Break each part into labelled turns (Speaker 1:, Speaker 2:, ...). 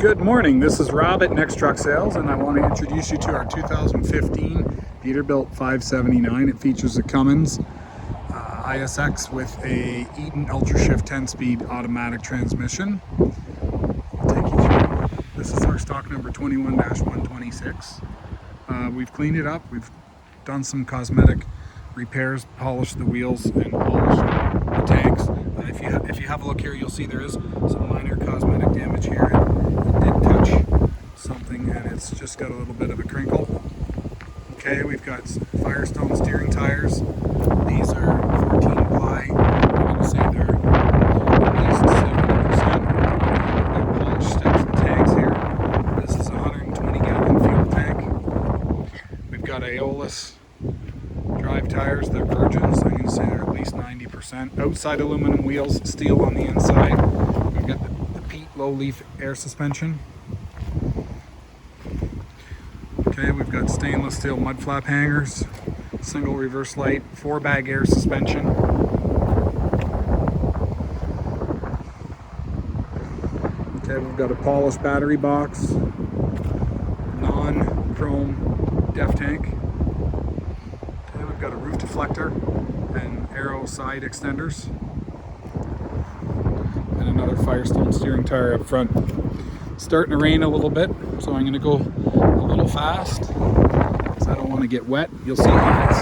Speaker 1: Good morning, this is Rob at Next Truck Sales, and I want to introduce you to our 2015 Peterbilt 579. It features a Cummins ISX with a Eaton Ultrashift 10-speed automatic transmission. I'll take you through. This is our stock number 21-126. We've cleaned it up, we've done some cosmetic repairs, polished the wheels and polished the tanks. If you have a look here, you'll see there is some minor cosmetic damage here. It did touch something and it's just got a little bit of a crinkle. Okay, we've got Firestone Steering tires. These are 14 ply. I'm going to say they're at least 70%. We've got polished steps and tanks here. This is a 120 gallon fuel tank. We've got Aeolus drive tires. They're virgins. I'm going to say they're at least 90%. Outside aluminum wheels, steel on the inside. We've got the Pete low leaf air suspension. Okay, we've got stainless steel mud flap hangers, single reverse light, 4-bag air suspension. Okay, we've got a polished battery box, non-chrome def tank. Okay, we've got a roof deflector and arrow side extenders. And another Firestone Steering tire up front. It's starting to rain a little bit, so I'm going to go a little fast because I don't want to get wet. You'll see how it's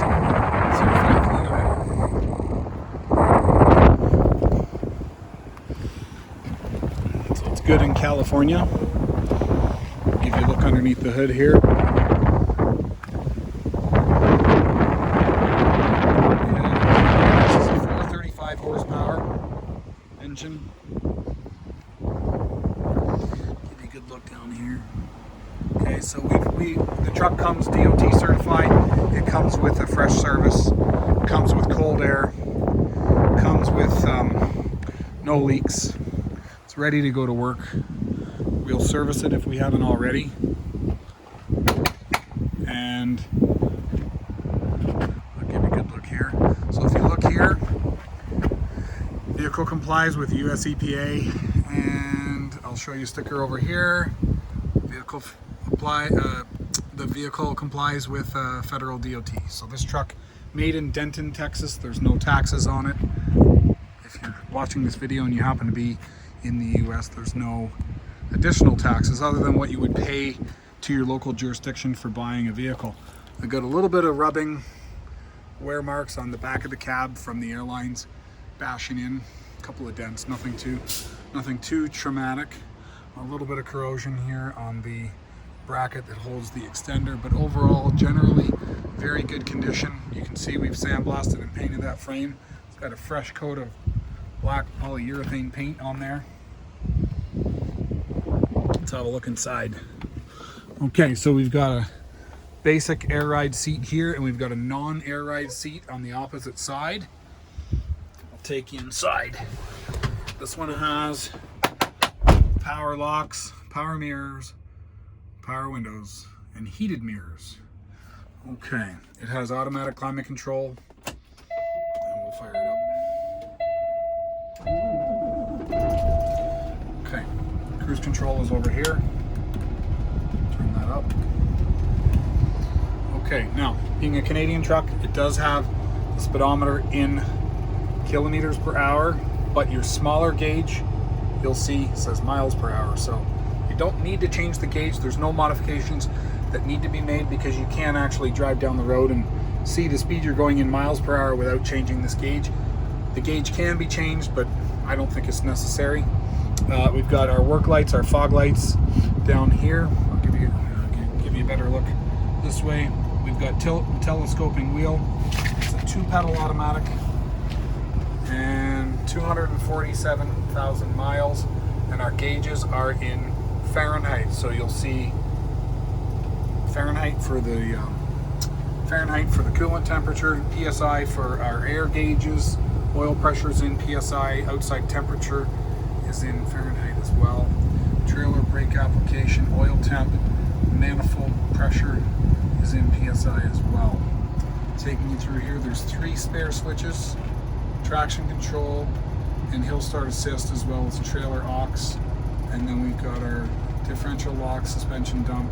Speaker 1: so it's good in California. Give you a look underneath the hood here. This is a 435 horsepower engine. Give you a good look down here. Okay, so the truck comes DOT certified. It comes with a fresh service, comes with cold air, comes with no leaks. It's ready to go to work. We'll service it if we haven't already. And I'll give you a good look here. So if you look here, vehicle complies with US EPA, and I'll show you a sticker over here. The vehicle complies with federal DOT. So this truck, made in Denton, Texas. There's no taxes on it. If you're watching this video and you happen to be in the US, there's no additional taxes other than what you would pay to your local jurisdiction for buying a vehicle. I got a little bit of rubbing wear marks on the back of the cab from the airlines bashing in. A couple of dents, nothing too traumatic. A little bit of corrosion here on the bracket that holds the extender, but overall generally very good condition. You can see we've sandblasted and painted that frame. It's got a fresh coat of black polyurethane paint on there. Let's have a look inside. Okay, so we've got a basic air ride seat here, and we've got a non-air ride seat on the opposite side. I'll take you inside. This one has power locks, power mirrors, power windows, and heated mirrors. Okay, it has automatic climate control, and we'll fire it up. Okay, cruise control is over here. Turn that up. Okay, now, being a Canadian truck, it does have the speedometer in kilometers per hour, but your smaller gauge, you'll see, says miles per hour. So you don't need to change the gauge. There's no modifications that need to be made because you can actually drive down the road and see the speed you're going in miles per hour without changing this gauge. The gauge can be changed, but I don't think it's necessary. We've got our work lights, our fog lights down here. I'll give you a better look this way. We've got telescoping wheel. It's a 2-pedal automatic and 247,000 miles, and our gauges are in Fahrenheit. So you'll see Fahrenheit for the coolant temperature, PSI for our air gauges, oil pressure is in PSI, outside temperature is in Fahrenheit as well. Trailer brake application, oil temp, manifold pressure is in PSI as well. Taking you through here, there's 3 spare switches, traction control and hill start assist, as well as trailer aux, and then we've got our differential lock, suspension dump,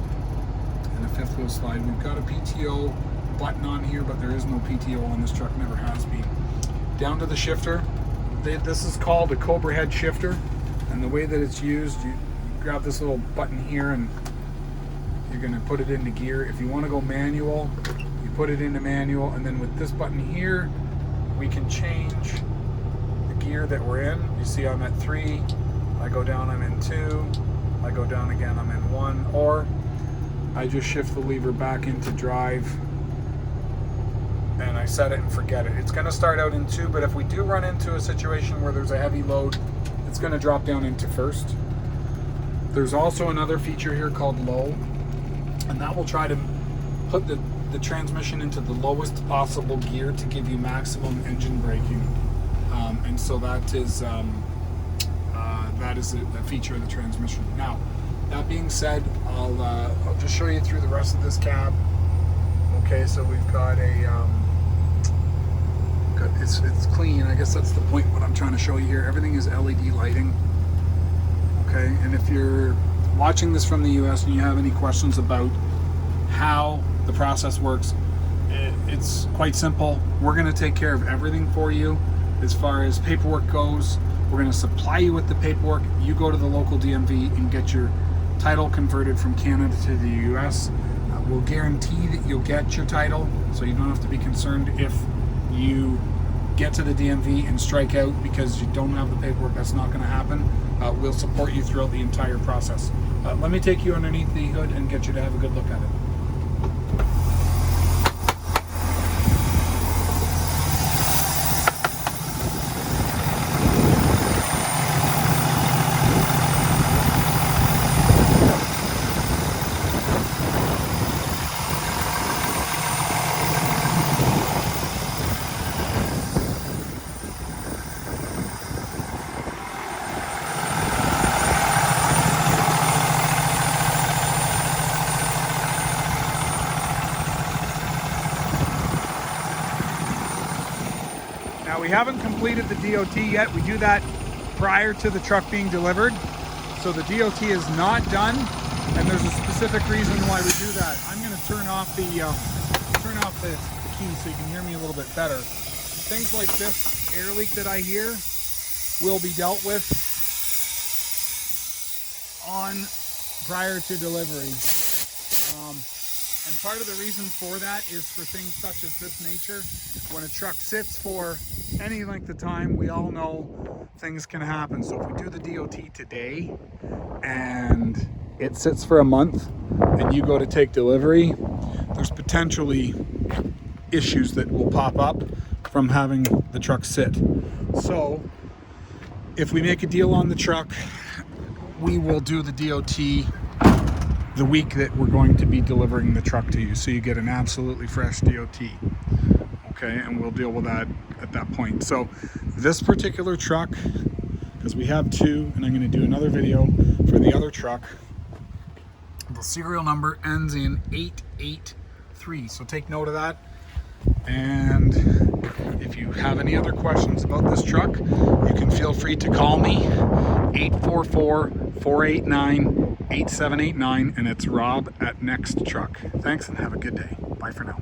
Speaker 1: and a fifth wheel slide. We've got a PTO button on here, but there is no PTO on this truck, never has been. Down to the shifter. This is called a Cobra head shifter, and the way that it's used, you grab this little button here and you're going to put it into gear. If you want to go manual, you put it into manual, and then with this button here, we can change the gear that we're in. You see I'm at 3, I go down, I'm in 2, I go down again, I'm in 1, or I just shift the lever back into drive and I set it and forget it. It's going to start out in 2, but if we do run into a situation where there's a heavy load, it's going to drop down into first. There's also another feature here called low, and that will try to put the transmission into the lowest possible gear to give you maximum engine braking. And so that is a feature of the transmission. Now, that being said, I'll just show you through the rest of this cab. Okay, so we've got it's clean. I guess that's the point. What I'm trying to show you here, everything is LED lighting. Okay, and if you're watching this from the US and you have any questions about how the process works, it's quite simple. We're going to take care of everything for you as far as paperwork goes. We're going to supply you with the paperwork. You go to the local DMV and get your title converted from Canada to the US. We'll guarantee that you'll get your title, so you don't have to be concerned if you get to the DMV and strike out because you don't have the paperwork. That's not going to happen. We'll support you throughout the entire process. Let me take you underneath the hood and get you to have a good look at it. Now, we haven't completed the DOT yet. We do that prior to the truck being delivered. So the DOT is not done, and there's a specific reason why we do that. I'm going to turn off the key so you can hear me a little bit better. Things like this air leak that I hear will be dealt with prior to delivery. And part of the reason for that is for things such as this nature. When a truck sits for any length of time, we all know things can happen. So if we do the DOT today and it sits for a month and you go to take delivery, there's potentially issues that will pop up from having the truck sit. So if we make a deal on the truck, we will do the DOT the week that we're going to be delivering the truck to you, so you get an absolutely fresh DOT. Okay, and we'll deal with that at that point. So this particular truck, because we have 2, and I'm going to do another video for the other truck, the serial number ends in 883, so take note of that. And if you have any other questions about this truck, you can feel free to call me, 844-489-8789, and it's Rob at Next Truck. Thanks, and have a good day. Bye for now.